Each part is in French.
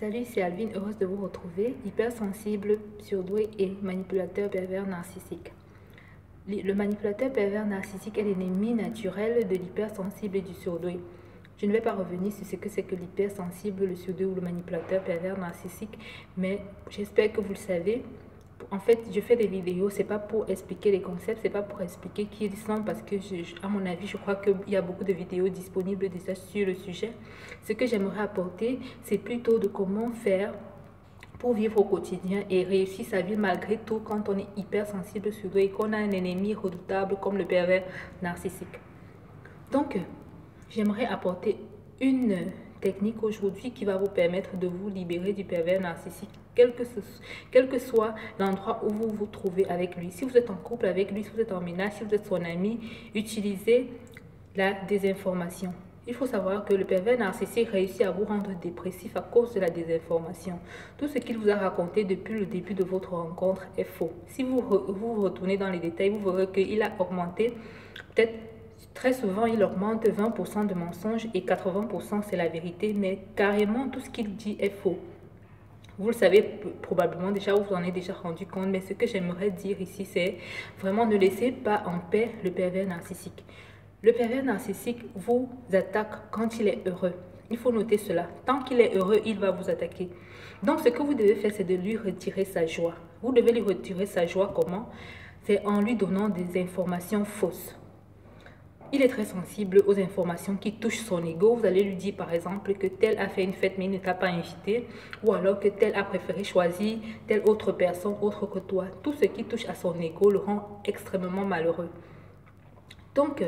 Salut, c'est Alvin, heureuse de vous retrouver. Hypersensible, surdoué et manipulateur pervers narcissique. Le manipulateur pervers narcissique est l'ennemi naturel de l'hypersensible et du surdoué. Je ne vais pas revenir sur ce que c'est que l'hypersensible, le surdoué ou le manipulateur pervers narcissique, mais j'espère que vous le savez. En fait, je fais des vidéos, c'est pas pour expliquer les concepts, c'est pas pour expliquer qui ils sont, parce que, à mon avis, je crois qu'il y a beaucoup de vidéos disponibles déjà sur le sujet. Ce que j'aimerais apporter, c'est plutôt de comment faire pour vivre au quotidien et réussir sa vie malgré tout quand on est hypersensible sur deux et qu'on a un ennemi redoutable comme le pervers narcissique. Donc, j'aimerais apporter une technique aujourd'hui qui va vous permettre de vous libérer du pervers narcissique, quel que soit l'endroit où vous vous trouvez avec lui. Si vous êtes en couple avec lui, si vous êtes en ménage, si vous êtes son ami, utilisez la désinformation. Il faut savoir que le pervers narcissique réussit à vous rendre dépressif à cause de la désinformation. Tout ce qu'il vous a raconté depuis le début de votre rencontre est faux. Si vous retournez dans les détails, vous verrez qu'il a augmenté, peut-être très souvent, il augmente 20% de mensonges et 80% c'est la vérité, mais carrément tout ce qu'il dit est faux. Vous le savez probablement déjà, vous en avez déjà rendu compte, mais ce que j'aimerais dire ici, c'est vraiment ne laissez pas en paix le pervers narcissique. Le pervers narcissique vous attaque quand il est heureux. Il faut noter cela. Tant qu'il est heureux, il va vous attaquer. Donc, ce que vous devez faire, c'est de lui retirer sa joie. Vous devez lui retirer sa joie comment? C'est en lui donnant des informations fausses. Il est très sensible aux informations qui touchent son ego. Vous allez lui dire par exemple que tel a fait une fête mais il ne t'a pas invité, ou alors que tel a préféré choisir telle autre personne autre que toi. Tout ce qui touche à son ego le rend extrêmement malheureux. Donc,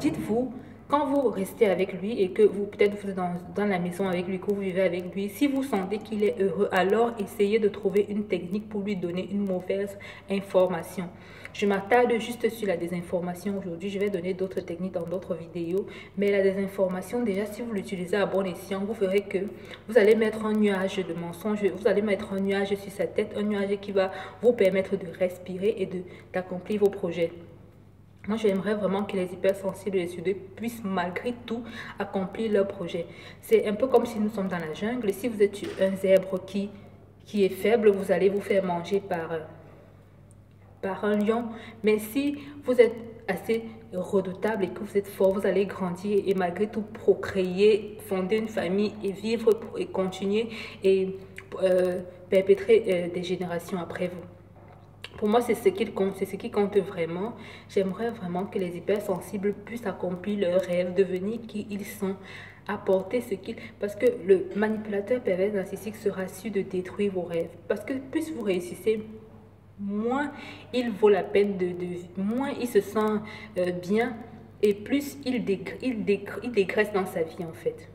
dites-vous, quand vous restez avec lui et que vous peut-être vous êtes dans la maison avec lui, que vous vivez avec lui, si vous sentez qu'il est heureux, alors essayez de trouver une technique pour lui donner une mauvaise information. Je m'attarde juste sur la désinformation aujourd'hui. Je vais donner d'autres techniques dans d'autres vidéos. Mais la désinformation, déjà, si vous l'utilisez à bon escient, vous verrez que vous allez mettre un nuage de mensonges, vous allez mettre un nuage sur sa tête, un nuage qui va vous permettre de respirer et d'accomplir vos projets. Moi, j'aimerais vraiment que les hypersensibles et les surdoués puissent malgré tout accomplir leur projet. C'est un peu comme si nous sommes dans la jungle. Si vous êtes un zèbre qui est faible, vous allez vous faire manger par un lion. Mais si vous êtes assez redoutable et que vous êtes fort, vous allez grandir et malgré tout procréer, fonder une famille et vivre et continuer et perpétrer des générations après vous. Pour moi, c'est ce qui compte vraiment. J'aimerais vraiment que les hypersensibles puissent accomplir leurs rêves, devenir qui ils sont, apporter ce qu'ils... Parce que le manipulateur pervers narcissique sera sûr de détruire vos rêves. Parce que plus vous réussissez, moins il vaut la peine moins il se sent bien et plus il dégraisse dans sa vie en fait.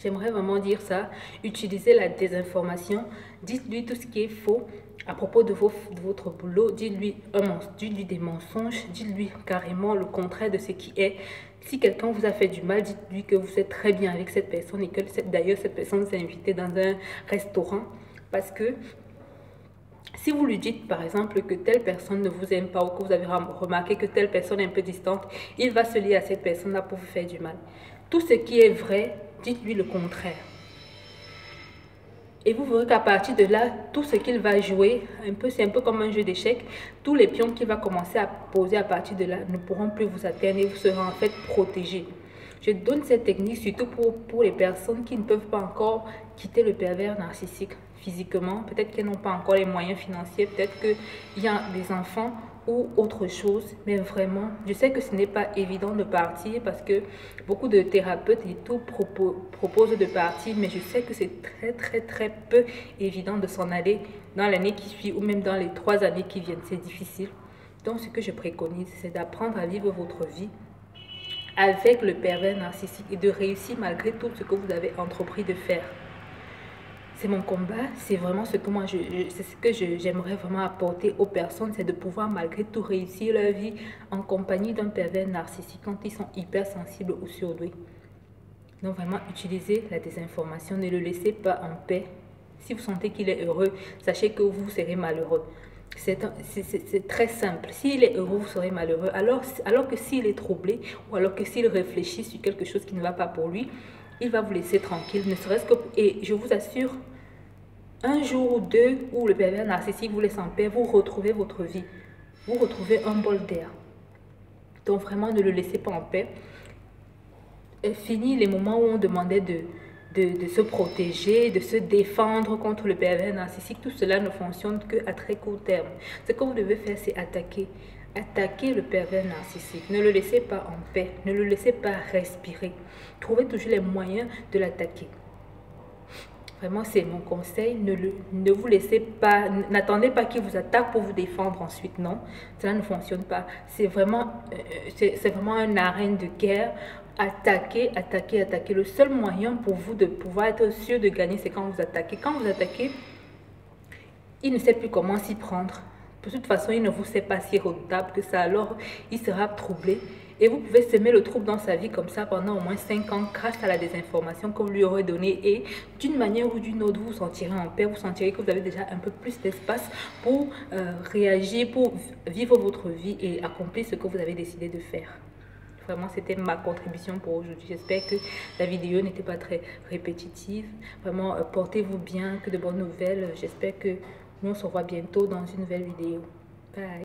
J'aimerais vraiment dire ça. Utilisez la désinformation. Dites-lui tout ce qui est faux à propos de votre boulot. Dites-lui des mensonges. Dites-lui carrément le contraire de ce qui est. Si quelqu'un vous a fait du mal, dites-lui que vous êtes très bien avec cette personne et que d'ailleurs cette personne vous a invité dans un restaurant. Parce que si vous lui dites par exemple que telle personne ne vous aime pas ou que vous avez remarqué que telle personne est un peu distante, il va se lier à cette personne-là pour vous faire du mal. Tout ce qui est vrai, dites-lui le contraire. Et vous verrez qu'à partir de là, tout ce qu'il va jouer, c'est un peu comme un jeu d'échecs, tous les pions qu'il va commencer à poser à partir de là ne pourront plus vous atteindre et vous serez en fait protégé. Je donne cette technique surtout pour les personnes qui ne peuvent pas encore quitter le pervers narcissique physiquement. Peut-être qu'elles n'ont pas encore les moyens financiers, peut-être qu'il y a des enfants ou autre chose. Mais vraiment, je sais que ce n'est pas évident de partir parce que beaucoup de thérapeutes et tout proposent de partir. Mais je sais que c'est très peu évident de s'en aller dans l'année qui suit ou même dans les 3 années qui viennent. C'est difficile. Donc ce que je préconise, c'est d'apprendre à vivre votre vie avec le pervers narcissique et de réussir malgré tout ce que vous avez entrepris de faire. C'est mon combat, c'est vraiment ce que moi, c'est ce que j'aimerais vraiment apporter aux personnes, c'est de pouvoir malgré tout réussir leur vie en compagnie d'un pervers narcissique quand ils sont hypersensibles ou surdoués. Donc vraiment, utilisez la désinformation, ne le laissez pas en paix. Si vous sentez qu'il est heureux, sachez que vous serez malheureux. C'est très simple. S'il est heureux, vous serez malheureux. Alors que s'il est troublé ou alors que s'il réfléchit sur quelque chose qui ne va pas pour lui, il va vous laisser tranquille, ne serait-ce que... Et je vous assure, un jour ou deux où le pervers narcissique vous laisse en paix, vous retrouvez votre vie. Vous retrouvez un bol d'air. Donc vraiment, ne le laissez pas en paix. Et fini les moments où on demandait de se protéger, de se défendre contre le pervers narcissique. Tout cela ne fonctionne qu'à très court terme. Ce que vous devez faire, c'est attaquer. Attaquer le pervers narcissique. Ne le laissez pas en paix. Ne le laissez pas respirer. Trouvez toujours les moyens de l'attaquer. Vraiment, c'est mon conseil. Ne vous laissez pas, n'attendez pas qu'il vous attaque pour vous défendre ensuite. Non, cela ne fonctionne pas. C'est vraiment une arène de guerre. Attaquez, attaquez, attaquez. Le seul moyen pour vous de pouvoir être sûr de gagner, c'est quand vous attaquez. Quand vous attaquez, il ne sait plus comment s'y prendre. De toute façon, il ne vous sait pas si redoutable que ça. Alors, il sera troublé. Et vous pouvez semer le trouble dans sa vie comme ça pendant au moins 5 ans grâce à la désinformation que vous lui aurez donnée. Et d'une manière ou d'une autre, vous vous sentirez en paix. Vous sentirez que vous avez déjà un peu plus d'espace pour réagir, pour vivre votre vie et accomplir ce que vous avez décidé de faire. Vraiment, c'était ma contribution pour aujourd'hui. J'espère que la vidéo n'était pas très répétitive. Vraiment, portez-vous bien, que de bonnes nouvelles. J'espère que nous on se revoit bientôt dans une nouvelle vidéo. Bye!